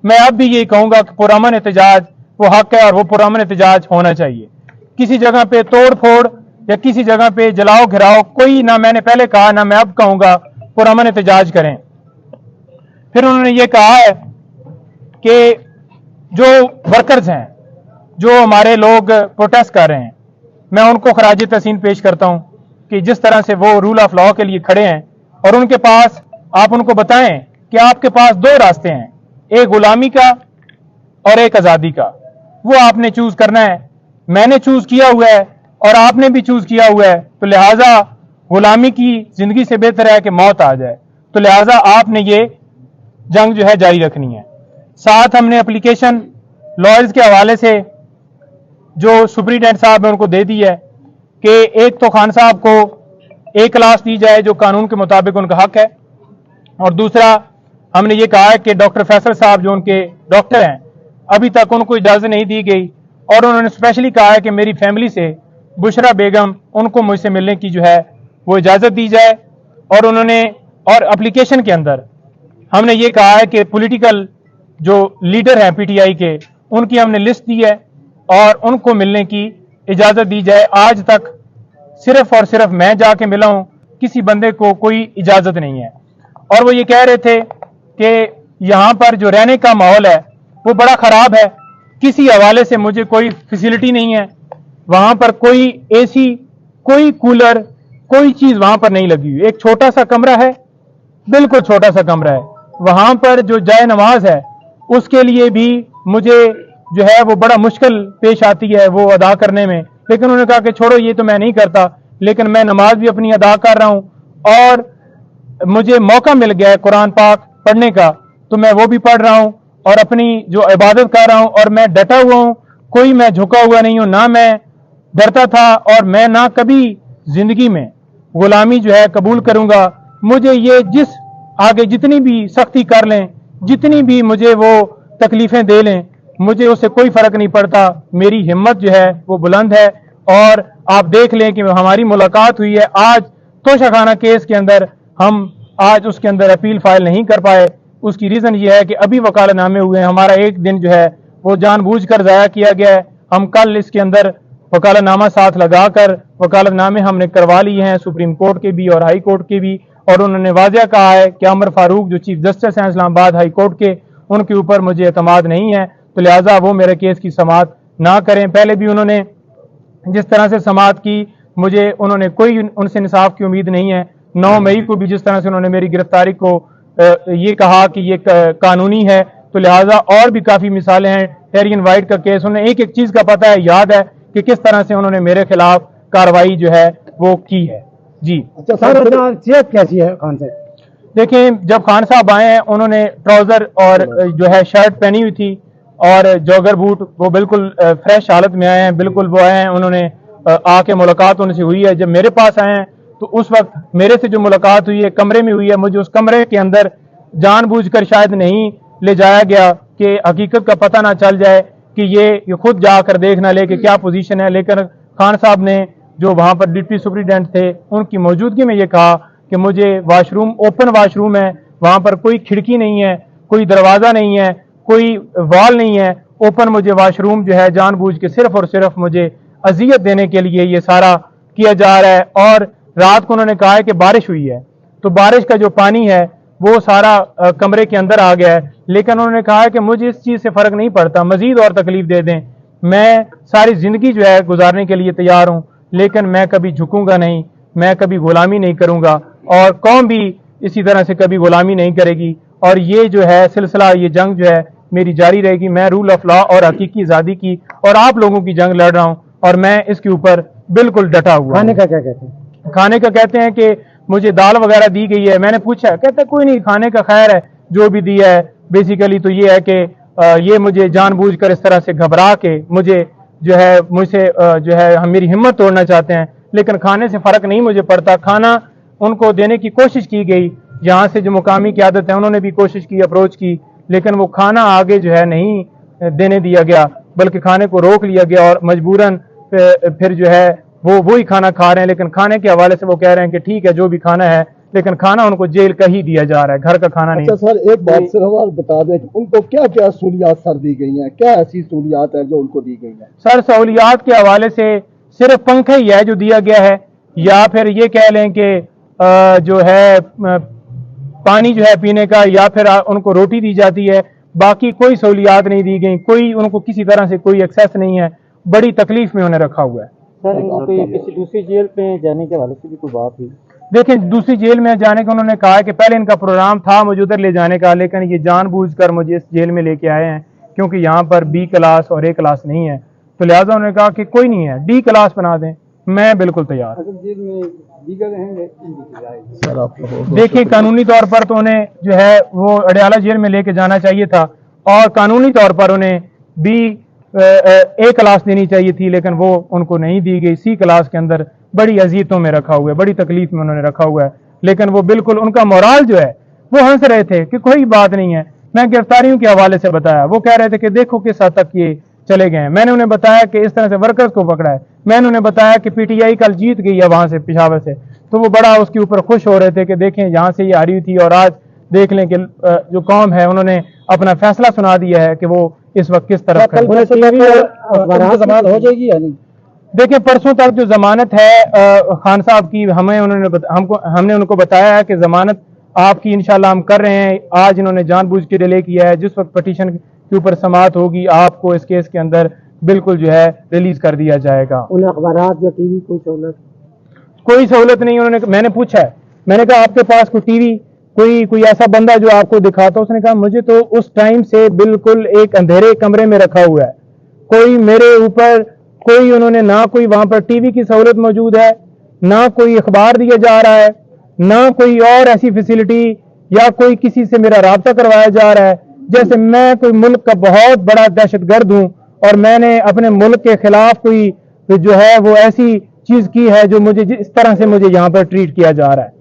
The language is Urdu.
میں اب بھی یہی کہوں گا کہ پرامن احتجاج وہ حق ہے اور وہ پرامن احتجاج ہونا چاہیے. کسی جگہ پہ توڑ پھوڑ یا کسی جگہ پہ جلاؤ گھراؤ کوئی نہ میں نے پہلے کہا نہ میں اب کہوں گا. پرامن احتجاج کریں. پھر انہوں نے یہ کہا ہے کہ جو ورکرز ہیں جو ہمارے لوگ پروٹیسٹ کر رہے ہیں میں ان کو خراج تحسین پیش کرتا ہوں کہ جس طرح سے وہ رول آف لا کے لیے کھڑے ہیں اور ان کے پاس آپ ان کو بتائیں کہ آپ کے پاس دو راستے ہیں, ایک غلامی کا اور ایک آزادی کا. وہ آپ نے چوز کرنا ہے. میں نے چوز کیا ہوا ہے اور آپ نے بھی چوز کیا ہوا ہے, تو لہٰذا غلامی کی زندگی سے بہتر ہے کہ موت آ جائے. تو لہٰذا آپ نے یہ جنگ جو ہے جاری رکھنی ہے. ساتھ ہم نے اپلیکیشن لائرز کے حوالے سے جو سپرنٹینڈنٹ صاحب نے ان کو دے دی ہے کہ ایک تو خان صاحب کو ایک کلاس دی جائے جو قانون کے مطابق ان کا حق ہے, اور دوسرا ہم نے یہ کہا ہے کہ ڈاکٹر فیصل صاحب جو ان کے ڈاکٹر ہیں ابھی تک ان کو اجازت نہیں دی گئی, اور انہوں نے اسپیشلی کہا ہے کہ میری فیملی سے بشرا بیگم ان کو مجھ سے ملنے کی جو ہے وہ اجازت دی جائے. اور انہوں نے اور اپلیکیشن کے اندر ہم نے یہ کہا ہے کہ پولیٹیکل جو لیڈر ہیں پی ٹی آئی کے ان کی ہم نے لسٹ دی ہے اور ان کو ملنے کی اجازت دی جائے. آج تک صرف اور صرف میں جا کے ملا ہوں, کسی بندے کو کوئی اجازت نہیں ہے. اور وہ یہ کہہ رہے تھے کہ یہاں پر جو رہنے کا ماحول ہے وہ بڑا خراب ہے, کسی حوالے سے مجھے کوئی فیسلٹی نہیں ہے. وہاں پر کوئی اے سی کوئی کولر کوئی چیز وہاں پر نہیں لگی ہوئی. ایک چھوٹا سا کمرہ ہے, بالکل چھوٹا سا کمرہ ہے. وہاں پر جو جائے نماز ہے اس کے لیے بھی مجھے جو ہے وہ بڑا مشکل پیش آتی ہے وہ ادا کرنے میں. لیکن انہوں نے کہا کہ چھوڑو یہ تو میں نہیں کرتا, لیکن میں نماز بھی اپنی ادا کر رہا ہوں اور مجھے موقع مل گیا ہے قرآن پاک پڑھنے کا تو میں وہ بھی پڑھ رہا ہوں اور اپنی جو عبادت کر رہا ہوں, اور میں ڈٹا ہوا ہوں, کوئی میں جھکا ہوا نہیں ہوں. نہ میں ڈرتا تھا اور میں نہ کبھی زندگی میں غلامی جو ہے قبول کروں گا. مجھے یہ جس آگے جتنی بھی سختی کر لیں, جتنی بھی مجھے وہ تکلیفیں دے لیں, مجھے اس سے کوئی فرق نہیں پڑتا. میری ہمت جو ہے وہ بلند ہے. اور آپ دیکھ لیں کہ ہماری ملاقات ہوئی ہے آج توشہ خانہ کیس کے اندر, ہم آج اس کے اندر اپیل فائل نہیں کر پائے. اس کی ریزن یہ ہے کہ ابھی وکالت نامے ہوئے ہیں, ہمارا ایک دن جو ہے وہ جان بوجھ کر ضائع کیا گیا ہے. ہم کل اس کے اندر وکالت نامہ ساتھ لگا کر وکالت نامے ہم نے کروا لیے ہیں سپریم کورٹ کے بھی اور ہائی کورٹ کے بھی, اور انہوں نے واضح کہا ہے کہ عمر فاروق جو چیف جسٹس ہیں اسلام آباد ہائی کورٹ کے, ان کے اوپر مجھے اعتماد نہیں ہے, تو لہٰذا وہ میرے کیس کی سماعت نہ کریں. پہلے بھی انہوں نے جس طرح سے سماعت کی مجھے انہوں نے کوئی ان سے انصاف کی امید نہیں ہے. 9 مئی کو بھی جس طرح سے انہوں نے میری گرفتاری کو یہ کہا کہ یہ قانونی ہے, تو لہٰذا اور بھی کافی مثالیں ہیں. ٹیرین وائٹ کا کیس انہیں ایک ایک چیز کا پتہ ہے, یاد ہے کہ کس طرح سے انہوں نے میرے خلاف کارروائی جو ہے وہ کی ہے. جی صحت کیسی ہے خان صاحب؟ دیکھیں جب خان صاحب آئے ہیں انہوں نے ٹراؤزر اور جو ہے شرٹ پہنی ہوئی تھی اور جوگر بوٹ, وہ بالکل فریش حالت میں آئے ہیں. بالکل وہ آئے ہیں, انہوں نے آ کے ملاقات ان سے ہوئی ہے. جب میرے پاس آئے ہیں تو اس وقت میرے سے جو ملاقات ہوئی ہے کمرے میں ہوئی ہے. مجھے اس کمرے کے اندر جان بوجھ کر شاید نہیں لے جایا گیا کہ حقیقت کا پتہ نہ چل جائے کہ یہ خود جا کر دیکھنا لے کہ کیا پوزیشن ہے. لیکن خان صاحب نے جو وہاں پر ڈپٹی سپرنٹینڈنٹ تھے ان کی موجودگی میں یہ کہا کہ مجھے wash room open wash room ہے, وہاں پر کوئی کھڑکی نہیں ہے, کوئی دروازہ نہیں ہے, کوئی وال نہیں ہے, اوپن مجھے واش روم جو ہے جان بوجھ کے صرف اور صرف مجھے اذیت دینے کے لیے یہ سارا کیا جا رہا ہے. اور رات کو انہوں نے کہا ہے کہ بارش ہوئی ہے تو بارش کا جو پانی ہے وہ سارا کمرے کے اندر آ گیا ہے. لیکن انہوں نے کہا ہے کہ مجھے اس چیز سے فرق نہیں پڑتا, مزید اور تکلیف دے دیں, میں ساری زندگی جو ہے گزارنے کے لیے تیار ہوں, لیکن میں کبھی جھکوں گا نہیں, میں کبھی غلامی نہیں کروں گا, اور قوم بھی اسی طرح سے کبھی غلامی نہیں کرے گی. اور یہ جو ہے سلسلہ, یہ جنگ جو ہے میری جاری رہے گی. میں رول آف لا اور حقیقی آزادی کی اور آپ لوگوں کی جنگ لڑ رہا ہوں, اور میں اس کے اوپر بالکل ڈٹا ہوا. کھانے کا کیا کہتے ہیں؟ کھانے کا کہتے ہیں کہ مجھے دال وغیرہ دی گئی ہے. میں نے پوچھا, کہتے ہیں کوئی نہیں, کھانے کا خیر ہے جو بھی دیا ہے. بیسیکلی تو یہ ہے کہ یہ مجھے جان بوجھ کر اس طرح سے گھبرا کے مجھے جو ہے مجھ سے جو ہے میری ہمت توڑنا چاہتے ہیں. لیکن کھانے سے فرق نہیں مجھے پڑتا. کھانا ان کو دینے کی کوشش کی گئی, یہاں سے جو مقامی قیادت ہے انہوں نے بھی کوشش کی, اپروچ کی, لیکن وہ کھانا آگے جو ہے نہیں دینے دیا گیا, بلکہ کھانے کو روک لیا گیا. اور مجبوراً پھر جو ہے وہ وہی کھانا کھا رہے ہیں. لیکن کھانے کے حوالے سے وہ کہہ رہے ہیں کہ ٹھیک ہے جو بھی کھانا ہے, لیکن کھانا ان کو جیل کا ہی دیا جا رہا ہے, گھر کا کھانا نہیں. اچھا سر ایک بات صرف اور بتا دیں کہ ان کو کیا کیا سہولیات سر دی گئی ہیں, کیا ایسی سہولیات ہیں جو ان کو دی گئی ہیں؟ سر سہولیات کے حوالے سے صرف پنکھا ہی ہے جو دیا گیا ہے, یا پھر یہ کہہ لیں کہ جو ہے پانی جو ہے پینے کا, یا پھر ان کو روٹی دی جاتی ہے. باقی کوئی سہولیات نہیں دی گئی, کوئی ان کو کسی طرح سے کوئی ایکسیس نہیں ہے. بڑی تکلیف میں انہیں رکھا ہوا ہے. سر ان کو کسی دوسری جیل پہ جانے کے حوالے سے بھی کوئی بات ہوئی؟ دیکھیں دوسری جیل میں جانے کا انہوں نے کہا ہے کہ پہلے ان کا پروگرام تھا مجھے ادھر لے جانے کا, لیکن یہ جان بوجھ کر مجھے اس جیل میں لے کے آئے ہیں کیونکہ یہاں پر بی کلاس اور اے کلاس نہیں ہے, تو لہٰذا انہوں نے کہا کہ کوئی نہیں ہے ڈی کلاس بنا دیں. میں بالکل تیار. دیکھیں قانونی طور پر تو انہیں جو ہے وہ اڈیالہ جیل میں لے کے جانا چاہیے تھا, اور قانونی طور پر انہیں بی اے کلاس دینی چاہیے تھی, لیکن وہ ان کو نہیں دی گئی. سی کلاس کے اندر بڑی اذیتوں میں رکھا ہوا ہے, بڑی تکلیف میں انہوں نے رکھا ہوا ہے. لیکن وہ بالکل ان کا مورال جو ہے وہ ہنس رہے تھے کہ کوئی بات نہیں ہے. میں گرفتاریوں کے حوالے سے بتایا, وہ کہہ رہے تھے کہ دیکھو کس حد تک یہ چلے گئے ہیں. میں نے انہیں بتایا کہ اس طرح سے ورکرز کو پکڑا ہے. میں نے انہیں بتایا کہ پی ٹی آئی کل جیت گئی ہے وہاں سے پشاور سے, تو وہ بڑا اس کے اوپر خوش ہو رہے تھے کہ دیکھیں یہاں سے یہ ہاری ہوئی تھی, اور آج دیکھ لیں کہ جو قوم ہے انہوں نے اپنا فیصلہ سنا دیا ہے کہ وہ اس وقت کس طرف ضمانت ہو جائے گی یا نہیں؟ دیکھیں پرسوں تک جو ضمانت ہے خان صاحب کی, ہم نے ان کو بتایا ہے کہ ضمانت آپ کی انشاءاللہ ہم کر رہے ہیں. آج انہوں نے جان بوجھ کے ڈیلے کیا ہے. جس وقت پٹیشن کے اوپر سماعت ہوگی آپ کو اس کیس کے اندر بالکل جو ہے ریلیز کر دیا جائے گا. انہیں اخبارات یا ٹی وی کوئی سہولت نہیں. انہوں نے میں نے پوچھا ہے, میں نے کہا آپ کے پاس کوئی ٹی وی کوئی ایسا بندہ جو آپ کو دکھاتا؟ اس نے کہا مجھے تو اس ٹائم سے بالکل ایک اندھیرے کمرے میں رکھا ہوا ہے, کوئی میرے اوپر کوئی انہوں نے نہ کوئی وہاں پر ٹی وی کی سہولت موجود ہے, نہ کوئی اخبار دیا جا رہا ہے, نہ کوئی اور ایسی فیسلٹی, یا کوئی کسی سے میرا رابطہ کروایا جا رہا ہے جیسے میں کوئی ملک کا بہت بڑا دہشت گرد ہوں اور میں نے اپنے ملک کے خلاف کوئی جو ہے وہ ایسی چیز کی ہے جو مجھے اس طرح سے مجھے یہاں پر ٹریٹ کیا جا رہا ہے.